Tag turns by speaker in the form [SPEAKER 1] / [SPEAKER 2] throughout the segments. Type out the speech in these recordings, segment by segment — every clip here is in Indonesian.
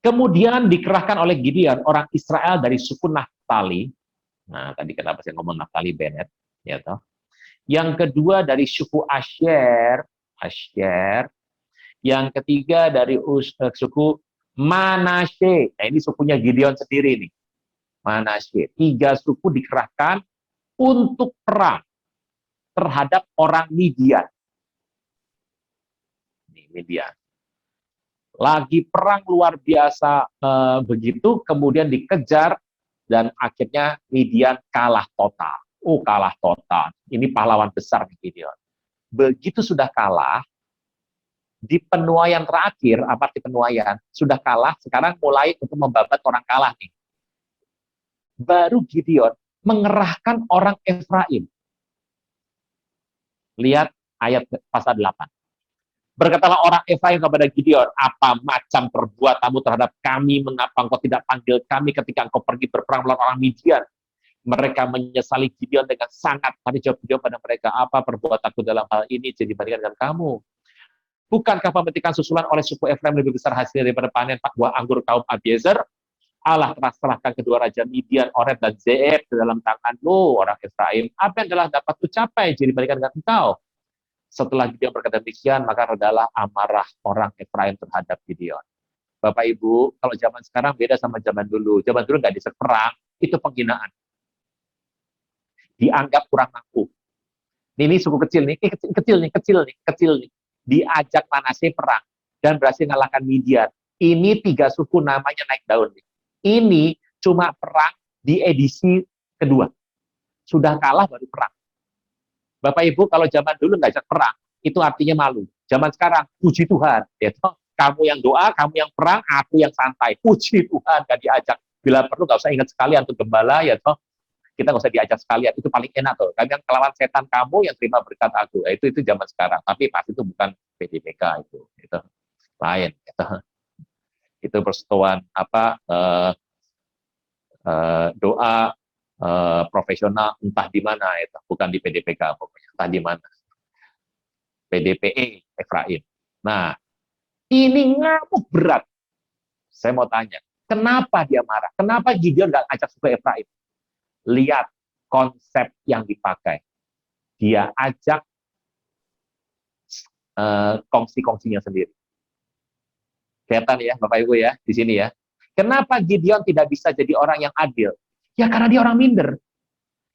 [SPEAKER 1] Kemudian dikerahkan oleh Gideon orang Israel dari suku Naftali. Nah, tadi kenapa saya ngomong Naftali Bennett, ya toh. Yang kedua dari suku Asher. Yang ketiga dari suku Manasye. Nah, ini sukunya Gideon sendiri nih. Manasye. 3 suku dikerahkan untuk perang terhadap orang Midian. Midian. Lagi perang luar biasa begitu, kemudian dikejar, dan akhirnya Midian kalah total. Kalah total. Ini pahlawan besar Gideon. Begitu sudah kalah, di penuaian terakhir, apa arti penuaian? Sudah kalah, sekarang mulai untuk membabat orang kalah nih. Baru Gideon mengerahkan orang Efraim. Lihat ayat pasal 8. Berkatalah orang Efraim kepada Gideon, apa macam perbuatanmu terhadap kami, mengapa engkau tidak panggil kami ketika engkau pergi berperang melawan orang Midian? Mereka menyesali Gideon dengan sangat. Tadi jawab Gideon pada mereka, apa perbuatanku dalam hal ini jadi dibandingkan dengan kamu? Bukankah pemetikan susulan oleh suku Efraim lebih besar hasil daripada panen buah anggur kaum Abiezer? Allah telah serahkan kedua raja Midian, Oreb dan Zeeb ke dalam tanganmu, orang Efraim. Apa yang telah dapat ucapai jadi dibandingkan dengan engkau? Setelah Gideon berkata demikian, maka redalah amarah orang Efraim terhadap Gideon. Bapak Ibu, kalau zaman sekarang beda sama zaman dulu. Zaman dulu nggak disebut perang, itu penghinaan. Dianggap kurang mampu. Ini suku kecil nih, kecil nih. Diajak Manasye perang dan berhasil mengalahkan Midian. Ini 3 suku namanya naik daun nih. Ini cuma perang di edisi kedua. Sudah kalah baru perang. Bapak Ibu, kalau zaman dulu nggak ajak perang, itu artinya malu. Zaman sekarang, puji Tuhan. Ya, kamu yang doa, kamu yang perang, aku yang santai. Puji Tuhan, nggak diajak. Bila perlu, nggak usah ingat sekalian untuk gembala, ya toh. Kita nggak usah diajak sekalian, itu paling enak tuh. Kalian kelawan setan kamu yang terima berkat aku. Ya, itu zaman sekarang. Tapi pasti itu bukan PDPK itu lain. Itu persetujuan doa profesional entah di mana itu, bukan di PDPK pokoknya, entah di mana. PDPE Efraim. Nah, ini ngamuk berat. Saya mau tanya, kenapa dia marah? Kenapa Gideon nggak ajak suku Efraim? Lihat konsep yang dipakai. Dia ajak kongsi-kongsinya sendiri. Kelihatan ya, Bapak Ibu ya, di sini ya. Kenapa Gideon tidak bisa jadi orang yang adil? Ya karena dia orang minder.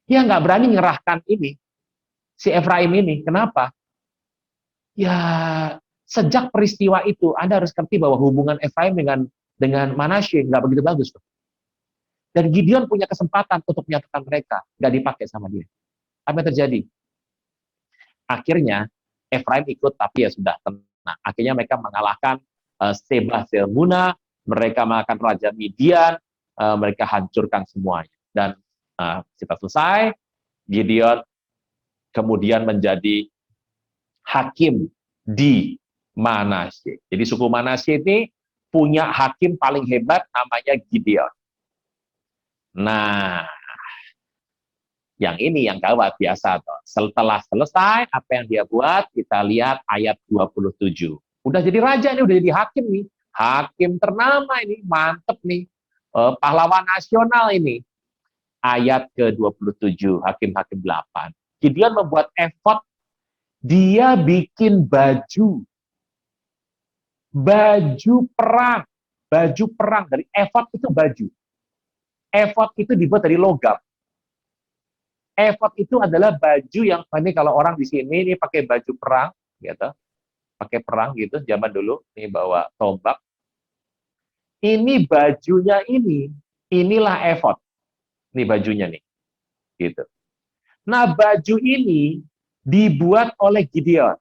[SPEAKER 1] Dia nggak berani ngerahkan ini, si Efraim ini. Kenapa? Ya, sejak peristiwa itu, Anda harus ngerti bahwa hubungan Efraim dengan Manasye nggak begitu bagus. Dan Gideon punya kesempatan untuk menyatukan mereka, nggak dipakai sama dia. Apa yang terjadi? Akhirnya, Efraim ikut, tapi ya sudah tenang. Akhirnya mereka mengalahkan Seba Zalmunna, mereka mengalahkan Raja Midian, mereka hancurkan semuanya. Dan kita selesai, Gideon kemudian menjadi hakim di Manasye. Jadi suku Manasye ini punya hakim paling hebat namanya Gideon. Nah, yang ini yang gawat biasa toh. Setelah selesai apa yang dia buat, kita lihat ayat 27. Udah jadi raja nih, udah jadi hakim nih. Hakim ternama ini, mantep nih. Pahlawan nasional ini. Ayat ke-27, Hakim-Hakim 8. Gideon membuat efod, dia bikin baju perang. Baju perang, dari efod itu baju. Efod itu dibuat dari logam. Efod itu adalah baju yang, ini kalau orang di sini ini pakai baju perang, gitu. Pakai perang gitu, zaman dulu, ini bawa tombak. Ini bajunya inilah efod. Ini bajunya nih, gitu. Nah, baju ini dibuat oleh Gideon.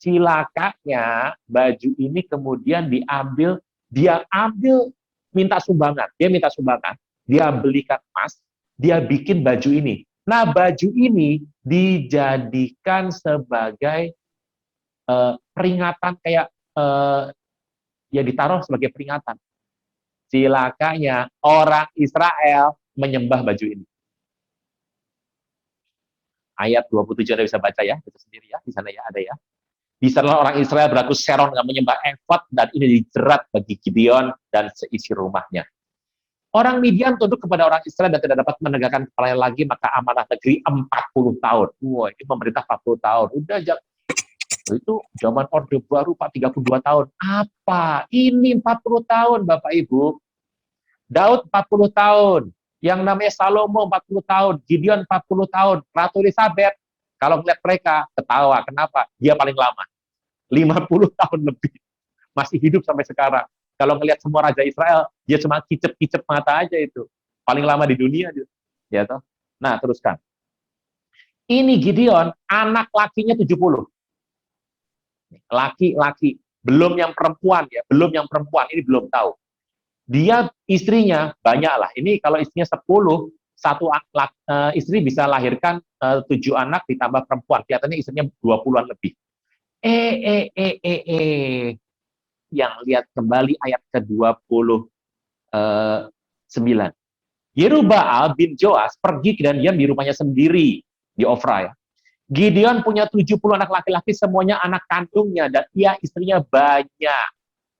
[SPEAKER 1] Cilakanya, baju ini kemudian dia minta sumbangan. Dia belikan emas, dia bikin baju ini. Nah, baju ini dijadikan sebagai peringatan kayak ya ditaruh sebagai peringatan. Cilakanya orang Israel menyembah baju ini. Ayat 27 Anda bisa baca ya, itu sendiri ya, di sana ya ada ya. Di sana orang Israel beraku seron nggak menyembah efod, dan ini dijerat bagi Gideon dan seisi rumahnya. Orang Midian tunduk kepada orang Israel dan tidak dapat menegakkan kepalanya lagi, maka amanah negeri 40 tahun. Wah, ini pemerintah 40 tahun. Udah, itu zaman Orde Baru Pak 32 tahun. Apa? Ini 40 tahun, Bapak Ibu. Daud 40 tahun. Yang namanya Salomo 40 tahun. Gideon 40 tahun. Ratu Elizabeth, kalau melihat mereka, ketawa. Kenapa? Dia paling lama. 50 tahun lebih. Masih hidup sampai sekarang. Kalau ngelihat semua raja Israel, dia cuma kicep-kicep mata aja itu. Paling lama di dunia. Ya toh? Nah, teruskan. Ini Gideon, anak lakinya 70. Laki-laki. Belum yang perempuan ya. Belum yang perempuan. Ini belum tahu. Dia istrinya banyak lah. Ini kalau istrinya 10, istri bisa lahirkan 7 anak ditambah perempuan. Kelihatannya istrinya 20-an lebih. Yang lihat kembali ayat ke-29. Yerubbaal bin Joas pergi dan diam di rumahnya sendiri di Ofra ya. Gideon punya 70 anak laki-laki, semuanya anak kandungnya, dan ia istrinya banyak.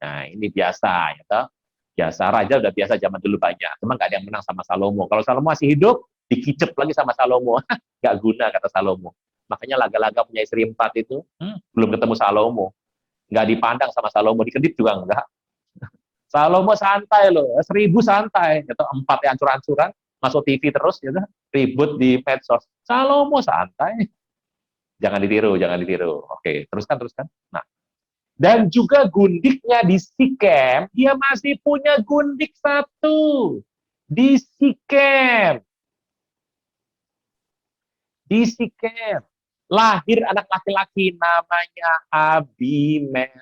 [SPEAKER 1] Nah, ini biasa ya toh. Biasa, raja udah biasa zaman dulu banyak. Cuma nggak ada yang menang sama Salomo. Kalau Salomo masih hidup, dikicep lagi sama Salomo. Nggak guna, kata Salomo. Makanya laga-laga punya istri 4 itu, belum ketemu Salomo. Nggak dipandang sama Salomo, dikedip juga enggak. Salomo santai loh, 1000 santai. Gitu, 4 yang ancur-ancuran, masuk TV terus, gitu, ribut di medsos. Salomo santai. Jangan ditiru, jangan ditiru. Oke, teruskan. Nah, dan juga gundiknya di Sikem, dia masih punya gundik 1 di Sikem. Di Sikem lahir anak laki-laki namanya Abimelek.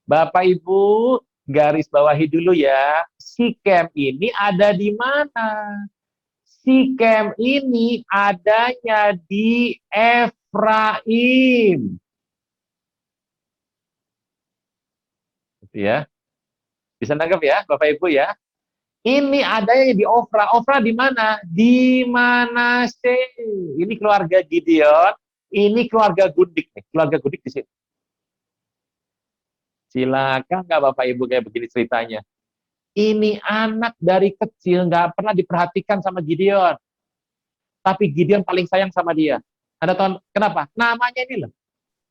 [SPEAKER 1] Bapak Ibu, garis bawahi dulu ya. Sikem ini ada di mana? Sikem ini adanya di Efraim. Ya. Bisa nangkep ya, Bapak Ibu ya. Ini adanya di Ofra. Ofra di mana? Di Manase. Ini keluarga Gideon, ini keluarga Gundik nih. Keluarga Gundik di sini. Silakan nggak Bapak Ibu kayak begini ceritanya. Ini anak dari kecil nggak pernah diperhatikan sama Gideon. Tapi Gideon paling sayang sama dia. Ada tahu kenapa? Namanya ini loh.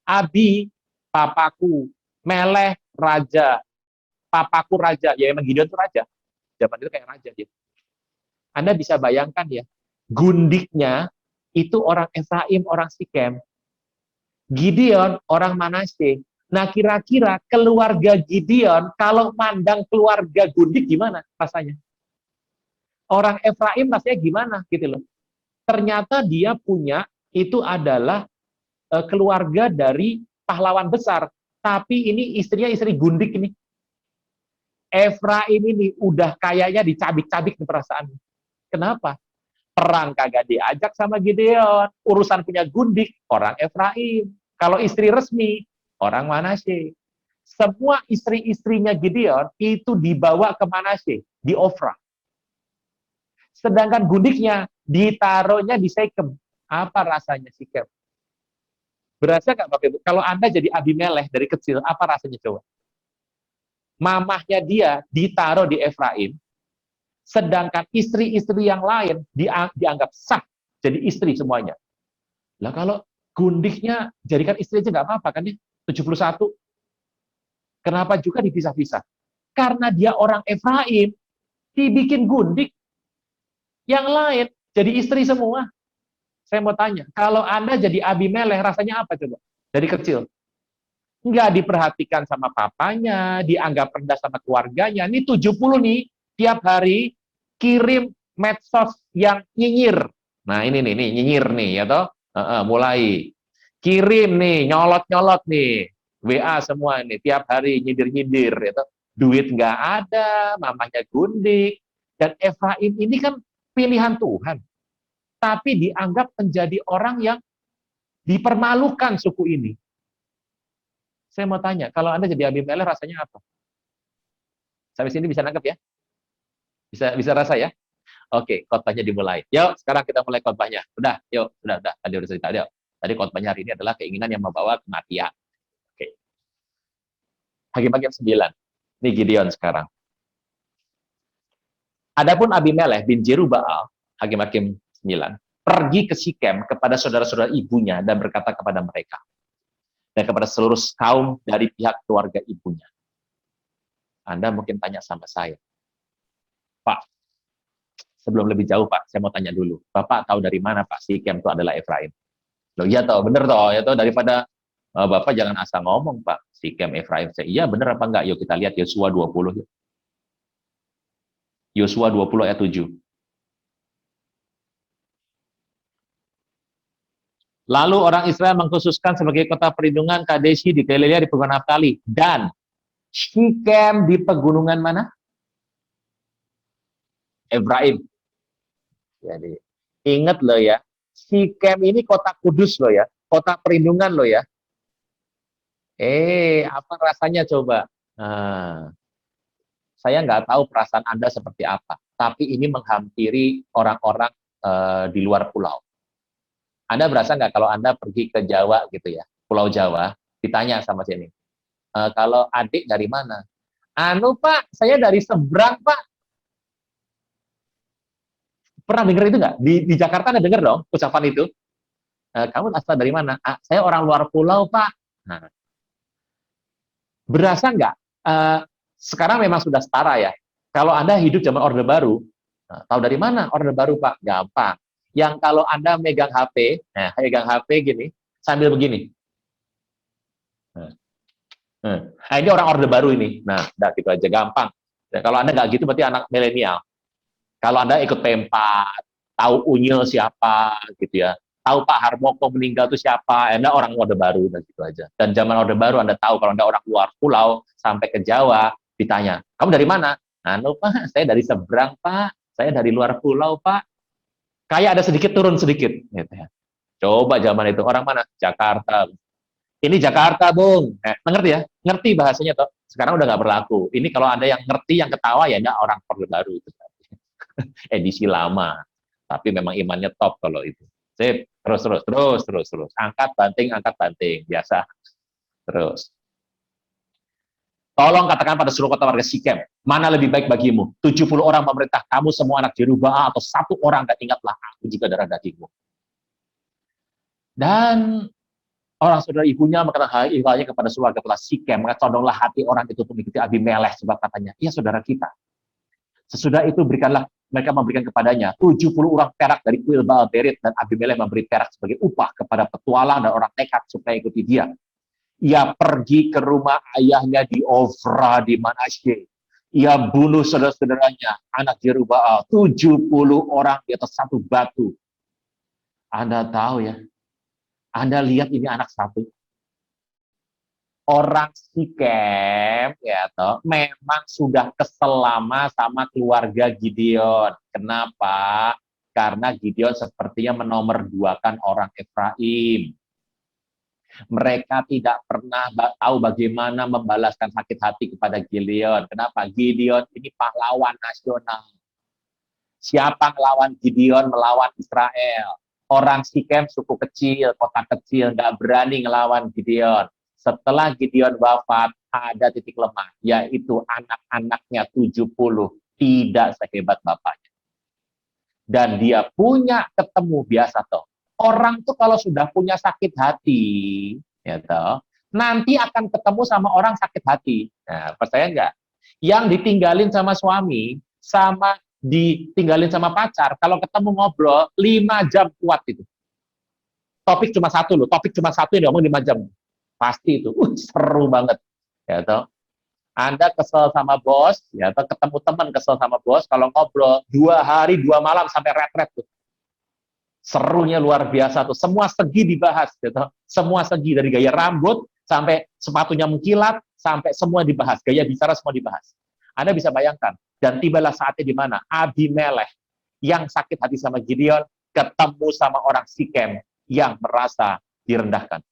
[SPEAKER 1] Abi, papaku. Meleh, raja. Papaku raja. Ya emang Gideon itu raja. Zaman itu kayak raja dia. Anda bisa bayangkan ya. Gundiknya itu orang Efraim, orang Sikem. Gideon, orang Manase. Nah, kira-kira keluarga Gideon, kalau mandang keluarga Gundik gimana rasanya? Orang Efraim rasanya gimana gitu loh. Ternyata dia punya, itu adalah keluarga dari pahlawan besar. Tapi ini istrinya istri Gundik ini. Efraim ini udah kayaknya dicabik-cabik nih perasaan. Kenapa? Perang kagak diajak sama Gideon. Urusan punya Gundik, orang Efraim. Kalau istri resmi, orang Manase. Semua istri-istrinya Gideon itu dibawa ke Manase, di Ofra. Sedangkan Gundiknya ditaruhnya di Sekem. Apa rasanya Sikem? Berasa nggak Bapak Ibu? Kalau Anda jadi Abimelek dari kecil, apa rasanya coba? Mamahnya dia ditaruh di Efraim, sedangkan istri-istri yang lain dianggap sah jadi istri semuanya. Lah kalau Gundiknya jadikan istri aja nggak apa-apa kan ya? 71. Kenapa juga dipisah-pisah? Karena dia orang Efraim, dibikin Gundik yang lain jadi istri semua. Saya mau tanya, kalau Anda jadi Abimelek rasanya apa coba? Dari kecil. Nggak diperhatikan sama papanya, dianggap rendah sama keluarganya. Ini 70 nih, tiap hari kirim medsos yang nyinyir. Nah ini nih nyinyir nih ya toh. Mulai kirim nih, nyolot-nyolot nih. WA semua nih, tiap hari nyindir-nyindir ya toh. Duit nggak ada, mamanya gundik. Dan Efraim ini kan pilihan Tuhan. Tapi dianggap menjadi orang yang dipermalukan suku ini. Saya mau tanya, kalau Anda jadi Abimelek rasanya apa? Sampai sini bisa nangkep ya? Bisa rasa ya? Oke, khotbahnya dimulai. Yuk, sekarang kita mulai khotbahnya. Udah, yuk, udah, tadi udah cerita, yuk. Tadi khotbahnya hari ini adalah keinginan yang membawa kematian. Oke. Hakim-hakim 9. Ini Gideon sekarang. Adapun Abimelekh bin Jerubbaal, Hakim-hakim 9, pergi ke Sikem kepada saudara-saudara ibunya dan berkata kepada mereka dan kepada seluruh kaum dari pihak keluarga ibunya. Anda mungkin tanya sama saya, Pak, sebelum lebih jauh Pak, saya mau tanya dulu, Bapak tahu dari mana Pak Sikem itu adalah Efraim? Loh iya toh, bener toh, ya toh, daripada Bapak jangan asal ngomong Pak, Sikem Efraim. Iya bener apa enggak? Yuk kita lihat Yosua 20. Yosua 20 ayat 7. Lalu orang Israel mengkhususkan sebagai kota perlindungan Kadeshi di Galilea di pegunungan Naftali, dan Sikem di pegunungan mana? Efraim. Jadi ingat loh ya, Sikem ini kota kudus loh ya, kota perlindungan loh ya. Apa rasanya coba? Nah, saya nggak tahu perasaan Anda seperti apa, tapi ini menghampiri orang-orang di luar pulau. Anda berasa nggak kalau Anda pergi ke Jawa gitu ya, Pulau Jawa, ditanya sama sini, kalau adik dari mana? Anu Pak, saya dari seberang Pak. Pernah dengar itu nggak? Di Jakarta Anda dengar dong ucapan itu? Kamu asal dari mana? Saya orang luar pulau Pak. Nah, berasa nggak? Sekarang memang sudah setara ya. Kalau Anda hidup zaman Orde Baru, tahu dari mana Orde Baru Pak? Gampang. Yang kalau Anda megang HP, megang HP gini, sambil begini. Nah, ini orang Orde Baru ini. Nah, udah gitu aja, gampang. Dan kalau Anda nggak gitu, berarti anak milenial. Kalau Anda ikut P4, tahu Unyil siapa, gitu ya. Tahu Pak Harmoko meninggal itu siapa, Anda orang Orde Baru, dan gitu aja. Dan zaman Orde Baru Anda tahu, kalau Anda orang luar pulau, sampai ke Jawa, ditanya, kamu dari mana? Anu Pak, saya dari seberang Pak, saya dari luar pulau Pak. Kayak ada sedikit turun sedikit. Gitu ya. Coba zaman itu, orang mana? Jakarta. Ini Jakarta, Bung. Ngerti ya? Ngerti bahasanya toh. Sekarang udah nggak berlaku. Ini kalau Anda yang ngerti, yang ketawa, ya Anda orang Orde Baru. Itu. Edisi lama. Tapi memang imannya top kalau itu. Sip, terus. Angkat banting, biasa. Terus. Tolong katakan pada seluruh kota warga Sikem, mana lebih baik bagimu? 70 orang memerintah kamu semua anak Jerubbaal, atau 1 orang, dan ingatlah aku jika darah dagingmu. Dan orang saudara ibunya mengatakan hal kepada seluruh warga Sikem, maka condonglah hati orang itu untuk mengikuti Abimelekh, sebab katanya, iya saudara kita. Sesudah itu mereka memberikan kepadanya 70 orang perak dari kuil Baal Berit, dan Abimelekh memberi perak sebagai upah kepada petualang dan orang nekat supaya ikuti dia. Ia pergi ke rumah ayahnya di Ofra di Manasye. Ia bunuh saudara-saudaranya, anak Jerubbaal, 70 orang di atas satu batu. Anda tahu ya, Anda lihat ini anak satu. Orang Sikem ya toh memang sudah kesel lama sama keluarga Gideon. Kenapa? Karena Gideon sepertinya menomorduakan orang Efraim. Mereka tidak pernah tahu bagaimana membalaskan sakit hati kepada Gideon. Kenapa? Gideon ini pahlawan nasional. Siapa melawan Gideon? Melawan Israel. Orang Sikem suku kecil, kota kecil, nggak berani ngelawan Gideon. Setelah Gideon wafat, ada titik lemah, yaitu anak-anaknya 70 tidak sehebat bapaknya. Dan dia punya ketemu biasa toh. Orang tuh kalau sudah punya sakit hati, ya toh, nanti akan ketemu sama orang sakit hati. Nah, percaya nggak? Yang ditinggalin sama suami, sama ditinggalin sama pacar, kalau ketemu ngobrol 5 jam kuat itu. Topik cuma satu loh, topik cuma satu yang ngomong 5 jam. Pasti itu, seru banget. Ya toh. Anda kesel sama bos, ya toh, ketemu teman kesel sama bos, kalau ngobrol 2 hari 2 malam sampai retret tuh. Serunya luar biasa tuh, semua segi dibahas, gitu. Semua segi dari gaya rambut sampai sepatunya mengkilat, sampai semua dibahas, gaya bicara semua dibahas. Anda bisa bayangkan, dan tibalah saatnya di mana Abimelekh yang sakit hati sama Gideon ketemu sama orang Sikem yang merasa direndahkan.